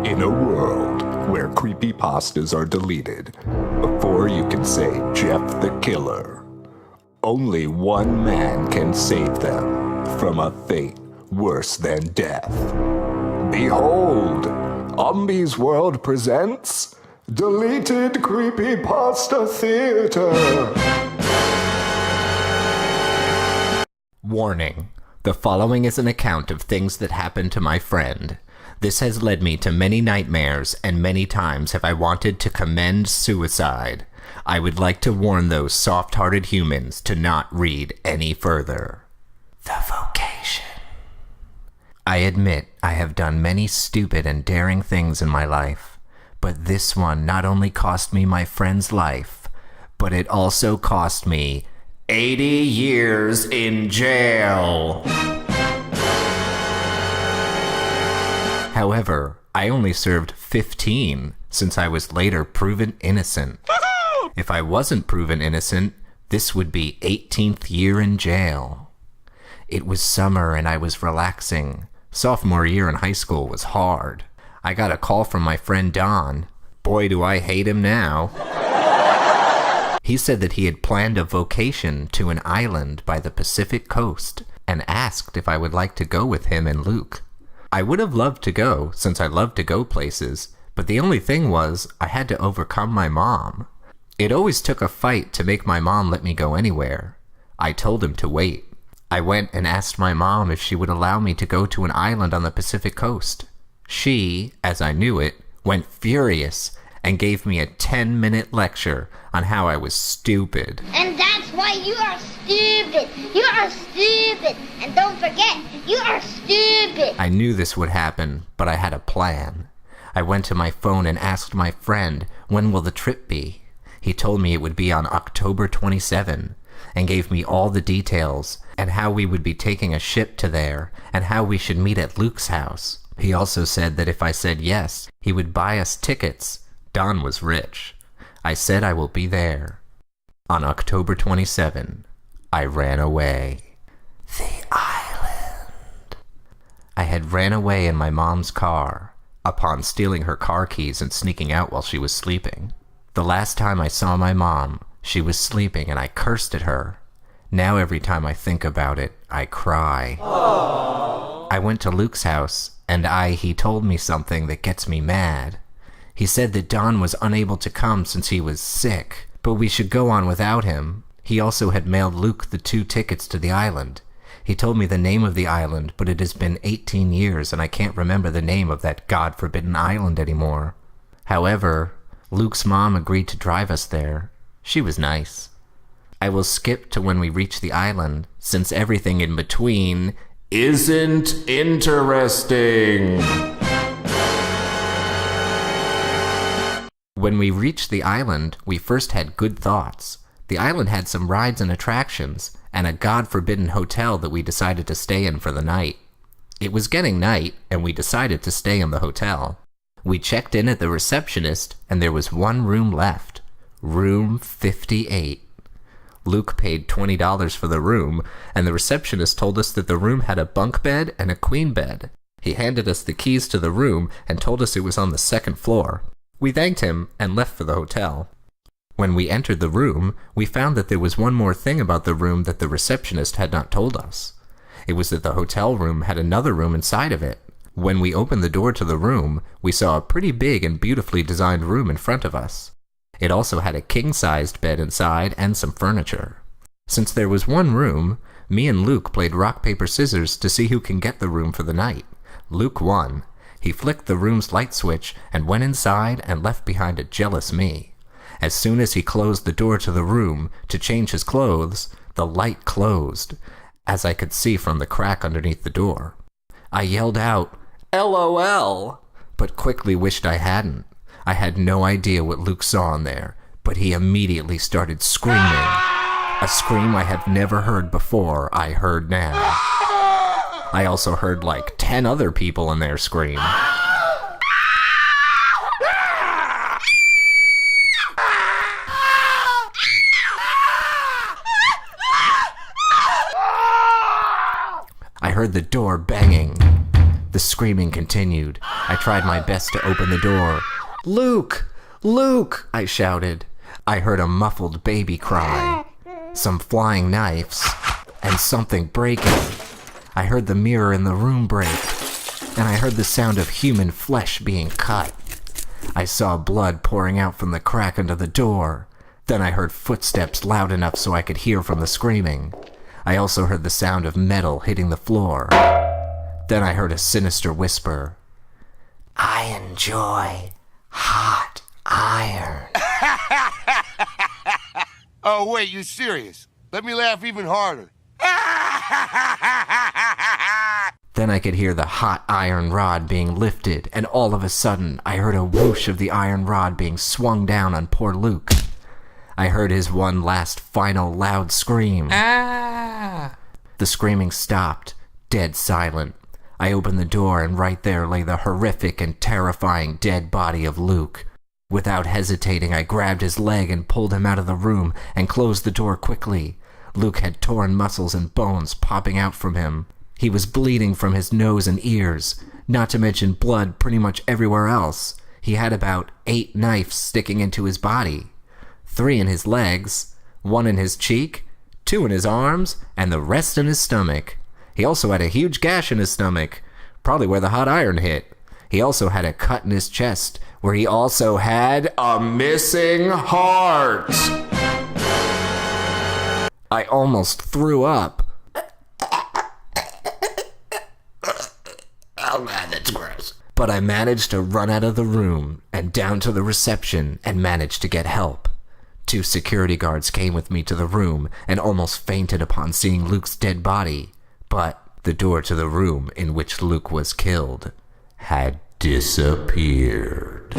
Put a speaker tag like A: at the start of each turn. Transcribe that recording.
A: In a world where creepypastas are deleted before you can say Jeff the Killer, only one man can save them from a fate worse than death. Behold, Umbi's World presents Deleted Creepypasta Theater.
B: Warning. The following is an account of things that happened to my friend. This has led me to many nightmares, and many times have I wanted to commend suicide. I would like to warn those soft-hearted humans to not read any further. The Vocation. I admit I have done many stupid and daring things in my life, but this one not only cost me my friend's life, but it also cost me 80 years in jail. However, I only served 15 since I was later proven innocent. If I wasn't proven innocent, this would be 18th year in jail. It was summer and I was relaxing. Sophomore year in high school was hard. I got a call from my friend Don. Boy, do I hate him now. He said that he had planned a vocation to an island by the Pacific coast and asked if I would like to go with him and Luke. I would have loved to go, since I love to go places, but the only thing was I had to overcome my mom. It always took a fight to make my mom let me go anywhere. I told him to wait. I went and asked my mom if she would allow me to go to an island on the Pacific coast. She, as I knew it, went furious and gave me a 10-minute lecture on how I was stupid.
C: And that's why you are stupid. You are stupid. And don't forget, you are stupid.
B: I knew this would happen, but I had a plan. I went to my phone and asked my friend, when will the trip be? He told me it would be on October 27, and gave me all the details, and how we would be taking a ship to there, and how we should meet at Luke's house. He also said that if I said yes, he would buy us tickets. Don was rich. I said I will be there. On October 27, I ran away. The island. I had ran away in my mom's car, upon stealing her car keys and sneaking out while she was sleeping. The last time I saw my mom, she was sleeping and I cursed at her. Now every time I think about it, I cry. Aww. I went to Luke's house, and he told me something that gets me mad. He said that Don was unable to come since he was sick, but we should go on without him. He also had mailed Luke the 2 tickets to the island. He told me the name of the island, but it has been 18 years and I can't remember the name of that God-forbidden island anymore. However, Luke's mom agreed to drive us there. She was nice. I will skip to when we reach the island, since everything in between isn't interesting. When we reached the island, we first had good thoughts. The island had some rides and attractions, and a God-forbidden hotel that we decided to stay in for the night. It was getting night, and we decided to stay in the hotel. We checked in at the receptionist, and there was one room left. Room 58. Luke paid $20 for the room, and the receptionist told us that the room had a bunk bed and a queen bed. He handed us the keys to the room and told us it was on the 2nd floor. We thanked him and left for the hotel. When we entered the room, we found that there was one more thing about the room that the receptionist had not told us. It was that the hotel room had another room inside of it. When we opened the door to the room, we saw a pretty big and beautifully designed room in front of us. It also had a king-sized bed inside and some furniture. Since there was one room, me and Luke played rock, paper, scissors to see who can get the room for the night. Luke won. He flicked the room's light switch and went inside and left behind a jealous me. As soon as he closed the door to the room to change his clothes, the light closed, as I could see from the crack underneath the door. I yelled out, "LOL!" but quickly wished I hadn't. I had no idea what Luke saw in there, but he immediately started screaming. A scream I have never heard before, I heard now. I also heard like 10 other people in there scream. I heard the door banging. The screaming continued. I tried my best to open the door. "Luke! Luke!" I shouted. I heard a muffled baby cry, some flying knives, and something breaking. I heard the mirror in the room break, and I heard the sound of human flesh being cut. I saw blood pouring out from the crack under the door. Then I heard footsteps loud enough so I could hear from the screaming. I also heard the sound of metal hitting the floor. Then I heard a sinister whisper. "I enjoy hot iron."
D: Oh, wait, you serious? Let me laugh even harder.
B: Then I could hear the hot iron rod being lifted, and all of a sudden I heard a whoosh of the iron rod being swung down on poor Luke. I heard his one last final loud scream. The screaming stopped, dead silent. I opened the door, and right there lay the horrific and terrifying dead body of Luke. Without hesitating, I grabbed his leg and pulled him out of the room and closed the door quickly. Luke had torn muscles and bones popping out from him. He was bleeding from his nose and ears, not to mention blood pretty much everywhere else. He had about 8 knives sticking into his body. 3 in his legs, 1 in his cheek, 2 in his arms, and the rest in his stomach. He also had a huge gash in his stomach, probably where the hot iron hit. He also had a cut in his chest, where he also had a missing heart. I almost threw up. Oh man, that's gross. But I managed to run out of the room and down to the reception and managed to get help. 2 security guards came with me to the room and almost fainted upon seeing Luke's dead body. But the door to the room in which Luke was killed had disappeared.